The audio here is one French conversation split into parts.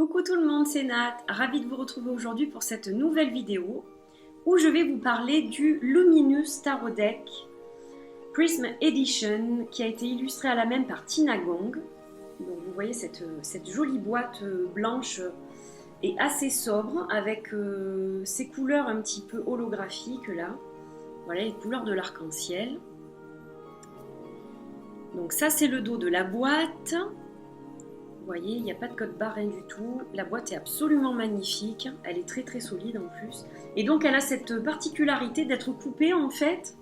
Coucou tout le monde, c'est Nat, ravie de vous retrouver aujourd'hui pour cette nouvelle vidéo où je vais vous parler du Luminous Tarot Deck Prism Edition qui a été illustré à la main par Tina Gong. Donc vous voyez cette jolie boîte blanche et assez sobre avec ces couleurs un petit peu holographiques là. Voilà les couleurs de l'arc-en-ciel. Donc ça c'est le dos de la boîte. Vous voyez, il n'y a pas de code barre, rien du tout. La boîte est absolument magnifique. Elle est très très solide en plus. Et donc elle a cette particularité d'être coupée en fait.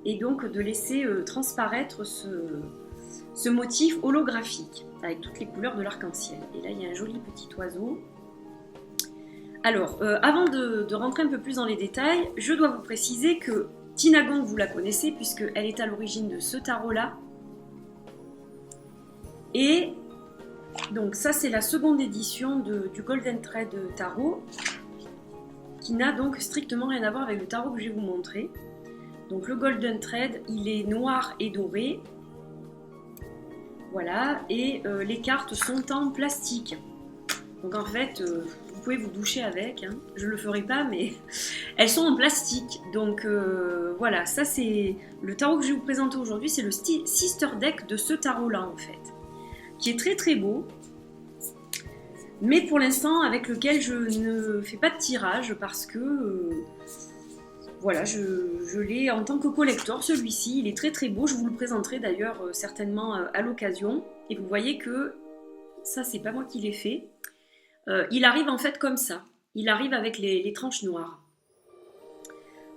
Et donc de laisser transparaître ce motif holographique. Avec toutes les couleurs de l'arc-en-ciel. Et là il y a un joli petit oiseau. Alors, avant de rentrer un peu plus dans les détails, je dois vous préciser que Tina Gong, vous la connaissez puisqu'elle est à l'origine de ce tarot-là. Et donc ça c'est la seconde édition du Golden Thread Tarot qui n'a donc strictement rien à voir avec le tarot que je vais vous montrer. Donc le Golden Thread il est noir et doré. Voilà, et les cartes sont en plastique. Donc en fait vous pouvez vous doucher avec, hein. Je ne le ferai pas mais elles sont en plastique. Donc voilà, ça c'est le tarot que je vais vous présenter aujourd'hui, c'est le Sister Deck de ce tarot là en fait. Qui est très très beau, mais pour l'instant avec lequel je ne fais pas de tirage parce que voilà, je l'ai en tant que collector celui-ci, il est très très beau, je vous le présenterai d'ailleurs certainement à l'occasion, et vous voyez que ça c'est pas moi qui l'ai fait, il arrive en fait comme ça, il arrive avec les tranches noires.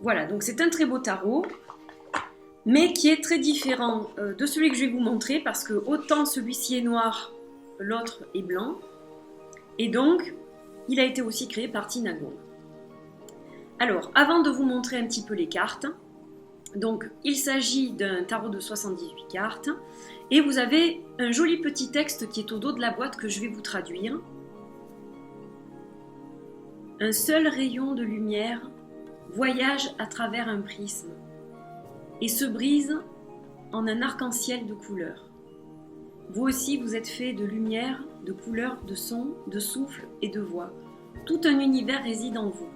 Voilà, donc c'est un très beau tarot, mais qui est très différent de celui que je vais vous montrer parce que autant celui-ci est noir, l'autre est blanc, et donc il a été aussi créé par Tina Gong. Alors, avant de vous montrer un petit peu les cartes, donc il s'agit d'un tarot de 78 cartes, et vous avez un joli petit texte qui est au dos de la boîte que je vais vous traduire. Un seul rayon de lumière voyage à travers un prisme et se brise en un arc-en-ciel de couleurs. Vous aussi, vous êtes fait de lumière, de couleurs, de sons, de souffle et de voix. Tout un univers réside en vous.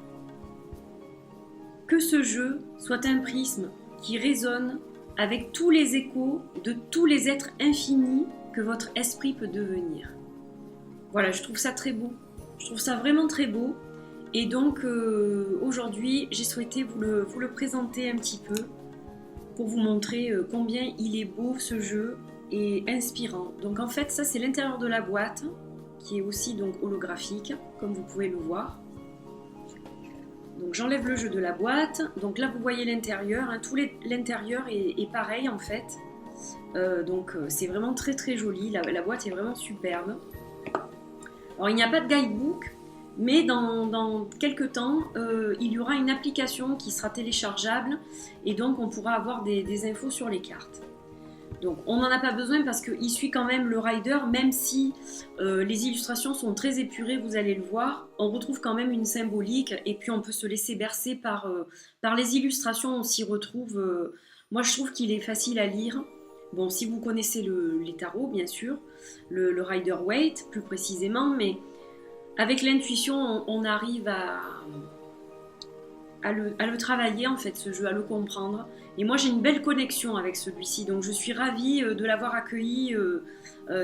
Que ce jeu soit un prisme qui résonne avec tous les échos de tous les êtres infinis que votre esprit peut devenir. Voilà, je trouve ça très beau. Je trouve ça vraiment très beau. Et donc, aujourd'hui, j'ai souhaité vous le présenter un petit peu pour vous montrer combien il est beau ce jeu et inspirant. Donc en fait ça c'est l'intérieur de la boîte qui est aussi donc holographique comme vous pouvez le voir. Donc j'enlève le jeu de la boîte, donc là vous voyez l'intérieur, hein, l'intérieur est pareil en fait. Donc c'est vraiment très très joli, la boîte est vraiment superbe. Alors il n'y a pas de guidebook, mais dans quelques temps, il y aura une application qui sera téléchargeable et donc on pourra avoir des infos sur les cartes. Donc on n'en a pas besoin parce qu'il suit quand même le rider, même si les illustrations sont très épurées, vous allez le voir, on retrouve quand même une symbolique et puis on peut se laisser bercer par les illustrations, on s'y retrouve. Moi je trouve qu'il est facile à lire. Bon, si vous connaissez les tarots bien sûr, le Rider-Waite plus précisément, mais avec l'intuition, on arrive à le travailler en fait ce jeu, à le comprendre. Et moi j'ai une belle connexion avec celui-ci, donc je suis ravie de l'avoir accueilli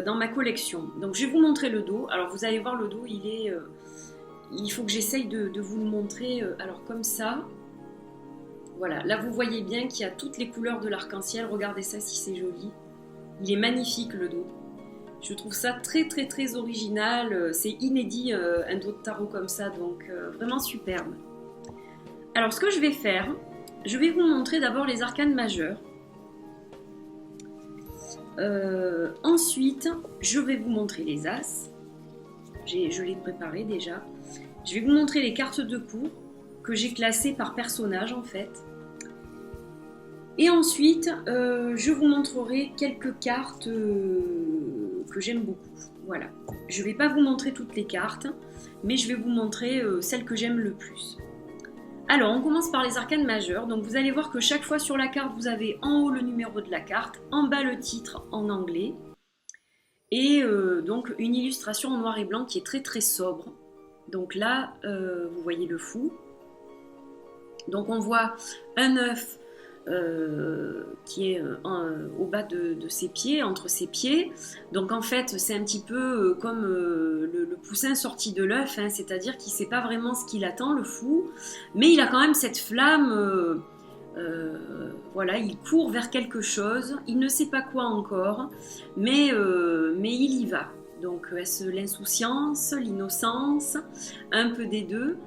dans ma collection. Donc je vais vous montrer le dos. Alors vous allez voir le dos, il faut que j'essaye de vous le montrer alors comme ça. Voilà, là vous voyez bien qu'il y a toutes les couleurs de l'arc-en-ciel, regardez ça si c'est joli. Il est magnifique le dos. Je trouve ça très très très original, c'est inédit un dos de tarot comme ça, donc vraiment superbe. Alors ce que je vais faire, je vais vous montrer d'abord les arcanes majeurs. Ensuite, je vais vous montrer les as. Je l'ai préparé déjà. Je vais vous montrer les cartes de cours que j'ai classées par personnage en fait. Et ensuite, je vous montrerai quelques cartes que j'aime beaucoup. Voilà. Je ne vais pas vous montrer toutes les cartes, mais je vais vous montrer celles que j'aime le plus. Alors, on commence par les arcanes majeures. Donc, vous allez voir que chaque fois sur la carte, vous avez en haut le numéro de la carte, en bas le titre en anglais. Et donc une illustration en noir et blanc qui est très très sobre. Donc là, vous voyez le fou. Donc on voit un œuf qui est au bas de ses pieds, entre ses pieds. Donc en fait, c'est un petit peu comme le poussin sorti de l'œuf, hein, c'est-à-dire qu'il ne sait pas vraiment ce qu'il attend, le fou, mais il a quand même cette flamme. Voilà, il court vers quelque chose, il ne sait pas quoi encore, mais il y va. Donc est-ce l'insouciance, l'innocence, un peu des deux?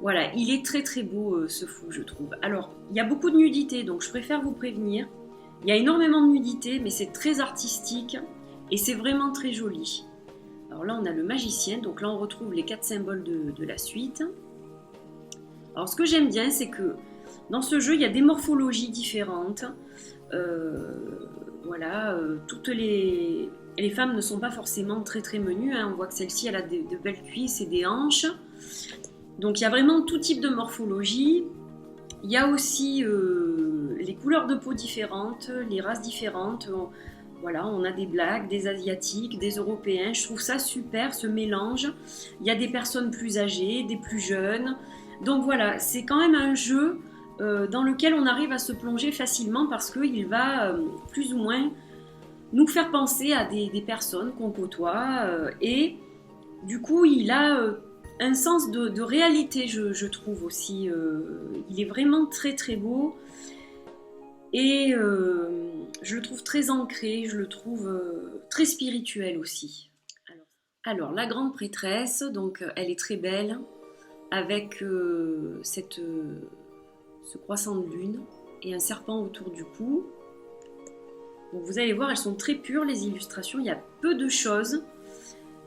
Voilà, il est très très beau ce fou, je trouve. Alors, il y a beaucoup de nudité, donc je préfère vous prévenir. Il y a énormément de nudité, mais c'est très artistique et c'est vraiment très joli. Alors là, on a le magicien, donc là on retrouve les 4 symboles de la suite. Alors ce que j'aime bien, c'est que dans ce jeu, il y a des morphologies différentes. Voilà, toutes les femmes ne sont pas forcément très très menues, hein. On voit que celle-ci, elle a de belles cuisses et des hanches. Donc il y a vraiment tout type de morphologie. Il y a aussi les couleurs de peau différentes, les races différentes. Voilà, on a des Blacks, des Asiatiques, des Européens. Je trouve ça super, ce mélange. Il y a des personnes plus âgées, des plus jeunes. Donc voilà, c'est quand même un jeu dans lequel on arrive à se plonger facilement parce qu'il va plus ou moins nous faire penser à des personnes qu'on côtoie. Et du coup, il a un sens de réalité, je trouve aussi. Il est vraiment très très beau. Et je le trouve très ancré, je le trouve très spirituel aussi. Alors, la grande prêtresse, donc elle est très belle, avec ce croissant de lune et un serpent autour du cou. Donc vous allez voir, elles sont très pures les illustrations, il y a peu de choses,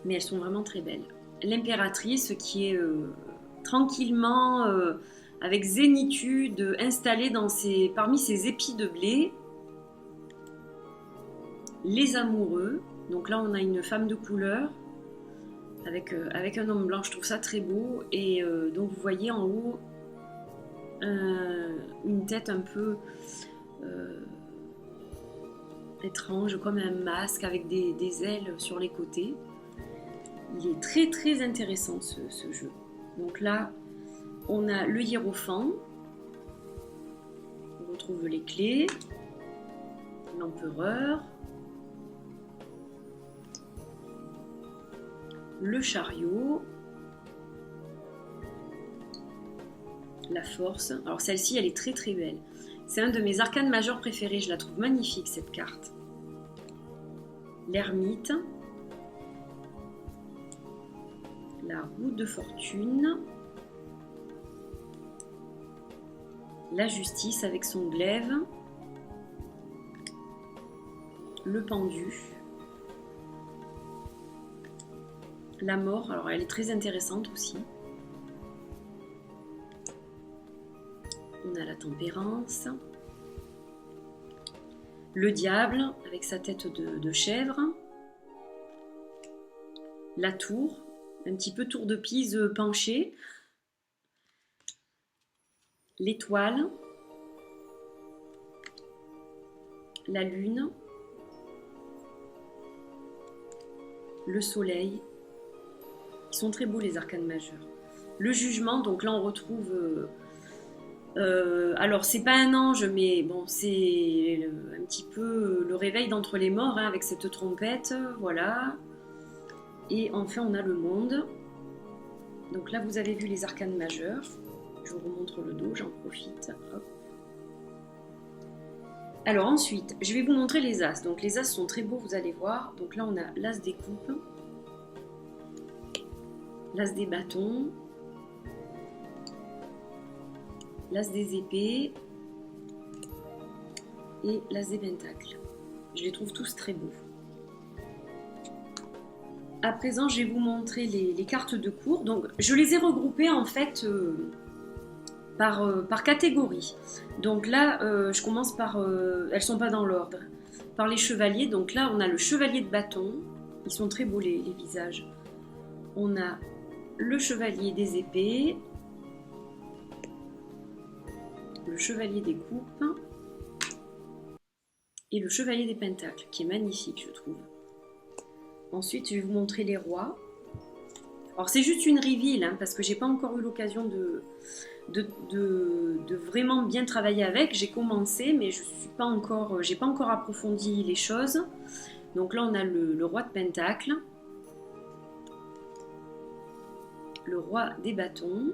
mais elles sont vraiment très belles. L'impératrice qui est tranquillement, avec zénitude, installée parmi ses épis de blé. Les amoureux, donc là on a une femme de couleur avec un homme blanc, je trouve ça très beau. Et donc vous voyez en haut une tête un peu étrange, comme un masque avec des ailes sur les côtés. Il est très très intéressant ce jeu. Donc là, on a le hiérophant. On retrouve les clés. L'empereur. Le chariot. La force. Alors celle-ci, elle est très très belle. C'est un de mes arcanes majeurs préférés. Je la trouve magnifique cette carte. L'ermite. La roue de fortune, la justice avec son glaive, le pendu, la mort, alors elle est très intéressante aussi. On a la tempérance, le diable avec sa tête de chèvre, la tour, un petit peu tour de Pise penché, l'étoile, la lune, le soleil. Ils sont très beaux les arcanes majeurs. Le jugement, donc là on retrouve... alors c'est pas un ange, mais bon c'est un petit peu le réveil d'entre les morts, hein, avec cette trompette, voilà. Et enfin on a le monde. Donc là vous avez vu les arcanes majeurs. Je vous remontre le dos, j'en profite. Hop. Alors ensuite, je vais vous montrer les as. Donc les as sont très beaux, vous allez voir. Donc là on a l'as des coupes, l'as des bâtons, l'as des épées et l'as des pentacles. Je les trouve tous très beaux. À présent, je vais vous montrer les cartes de cours. Donc, je les ai regroupées en fait par catégorie. Donc là, je commence par... elles ne sont pas dans l'ordre. Par les chevaliers. Donc là, on a le chevalier de bâton. Ils sont très beaux les visages. On a le chevalier des épées. Le chevalier des coupes. Et le chevalier des pentacles, qui est magnifique, je trouve. Ensuite, je vais vous montrer les rois. Alors, c'est juste une reveal, hein, parce que j'ai pas encore eu l'occasion de vraiment bien travailler avec. J'ai commencé, mais je suis pas encore, j'ai pas encore approfondi les choses. Donc là, on a le roi de Pentacle, le roi des bâtons.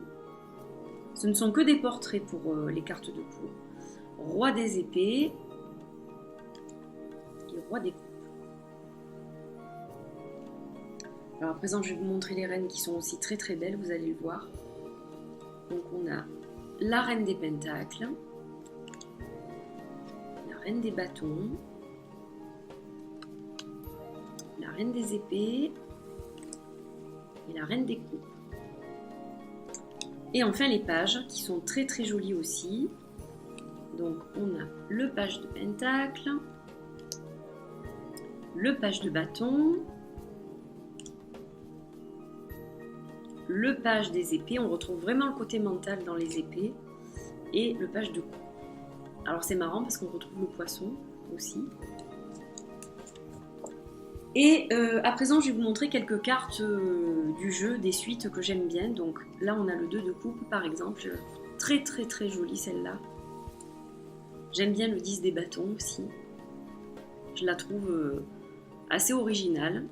Ce ne sont que des portraits pour les cartes de cour. Roi des épées et roi des coupes. Alors à présent, je vais vous montrer les reines qui sont aussi très très belles, vous allez le voir. Donc on a la reine des pentacles, la reine des bâtons, la reine des épées et la reine des coupes. Et enfin les pages qui sont très très jolies aussi. Donc on a le page de pentacle, le page de bâton, le page des épées, on retrouve vraiment le côté mental dans les épées, et le page de coupe. Alors c'est marrant parce qu'on retrouve le poisson aussi. Et à présent, je vais vous montrer quelques cartes du jeu, des suites que j'aime bien. Donc là, on a le 2 de coupe par exemple, très très très jolie celle-là. J'aime bien le 10 des bâtons aussi. Je la trouve assez originale.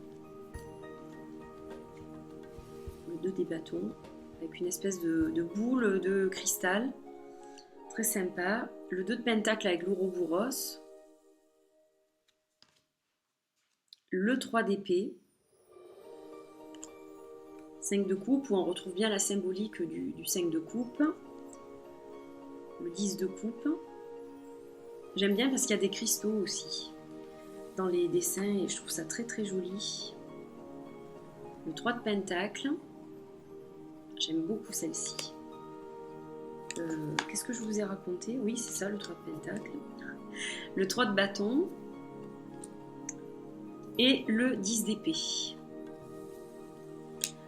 Le 2 des bâtons, avec une espèce de boule de cristal. Très sympa. Le 2 de pentacle avec l'ouroboros. Le 3 d'épée. 5 de coupe, où on retrouve bien la symbolique du 5 de coupe. Le 10 de coupe. J'aime bien parce qu'il y a des cristaux aussi dans les dessins et je trouve ça très très joli. Le 3 de pentacle. J'aime beaucoup celle-ci. Qu'est-ce que je vous ai raconté? Oui, c'est ça, le 3 de pentacle. Le 3 de bâton. Et le 10 d'épée.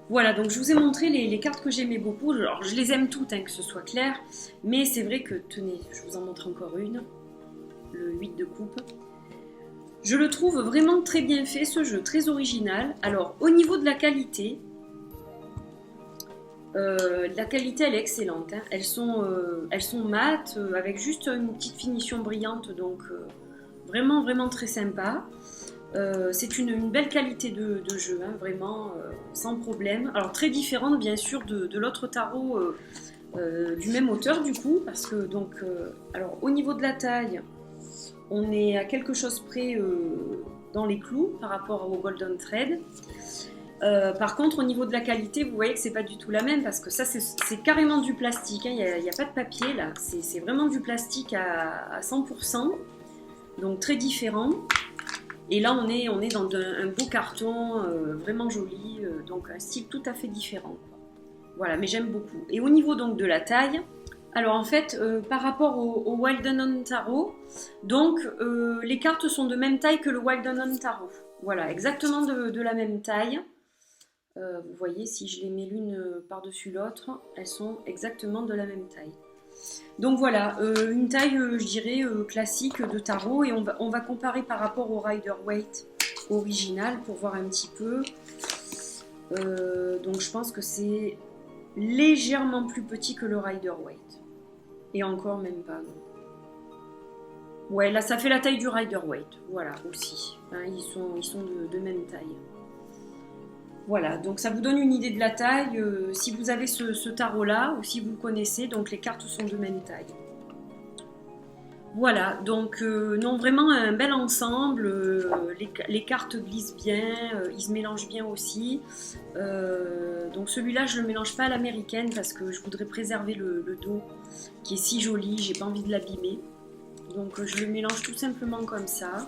Voilà, donc je vous ai montré les cartes que j'aimais beaucoup. Alors, je les aime toutes, hein, que ce soit clair. Mais c'est vrai que, tenez, je vous en montre encore une. Le 8 de coupe. Je le trouve vraiment très bien fait, ce jeu, très original. Alors, au niveau de la qualité, elle est excellente. Hein. Elles sont mates, avec juste une petite finition brillante, donc vraiment, vraiment très sympa. C'est une belle qualité de jeu, hein, vraiment, sans problème. Alors, très différente, bien sûr, de l'autre tarot du même auteur, du coup, parce que, donc, alors, au niveau de la taille, on est à quelque chose près dans les clous par rapport au Golden Thread. Par contre, au niveau de la qualité, vous voyez que c'est pas du tout la même parce que ça, c'est carrément du plastique. Hein. Il n'y a pas de papier là. C'est vraiment du plastique à 100%. Donc très différent. Et là, on est dans un beau carton vraiment joli. Donc un style tout à fait différent. Voilà, mais j'aime beaucoup. Et au niveau donc de la taille, alors en fait, par rapport au Wild Unknown Tarot, donc les cartes sont de même taille que le Wild Unknown Tarot. Voilà, exactement de la même taille. Vous voyez, si je les mets l'une par-dessus l'autre, elles sont exactement de la même taille. Donc voilà, une taille, je dirais, classique de tarot. Et on va comparer par rapport au Rider-Waite original pour voir un petit peu. Donc je pense que c'est légèrement plus petit que le Rider-Waite. Et encore même pas, non. Ouais, là ça fait la taille du Rider-Waite, voilà, aussi. Hein, ils sont de même taille. Voilà, donc ça vous donne une idée de la taille, si vous avez ce tarot-là, ou si vous le connaissez, donc les cartes sont de même taille. Voilà, donc non, vraiment un bel ensemble, les cartes glissent bien, ils se mélangent bien aussi. Donc celui-là, je ne le mélange pas à l'américaine parce que je voudrais préserver le dos qui est si joli, j'ai pas envie de l'abîmer. Donc je le mélange tout simplement comme ça.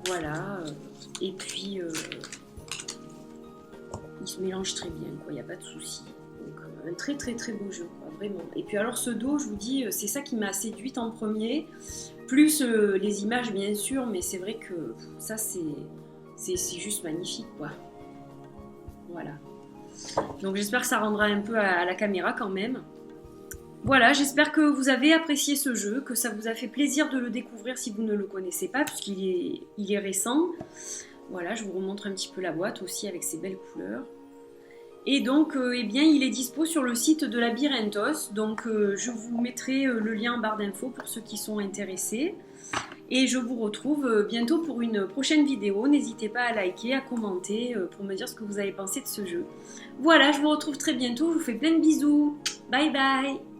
Voilà, et puis il se mélange très bien, quoi, il n'y a pas de souci. Donc un très très très beau jeu, quoi, vraiment. Et puis alors ce dos, je vous dis, c'est ça qui m'a séduite en premier, plus les images bien sûr, mais c'est vrai que ça c'est juste magnifique, quoi. Voilà. Donc j'espère que ça rendra un peu à la caméra quand même. Voilà, j'espère que vous avez apprécié ce jeu, que ça vous a fait plaisir de le découvrir si vous ne le connaissez pas, puisqu'il est récent. Voilà, je vous remontre un petit peu la boîte aussi avec ses belles couleurs. Et donc, eh bien, il est dispo sur le site de la Birentos. Donc, je vous mettrai le lien en barre d'infos pour ceux qui sont intéressés. Et je vous retrouve bientôt pour une prochaine vidéo. N'hésitez pas à liker, à commenter pour me dire ce que vous avez pensé de ce jeu. Voilà, je vous retrouve très bientôt. Je vous fais plein de bisous. Bye bye.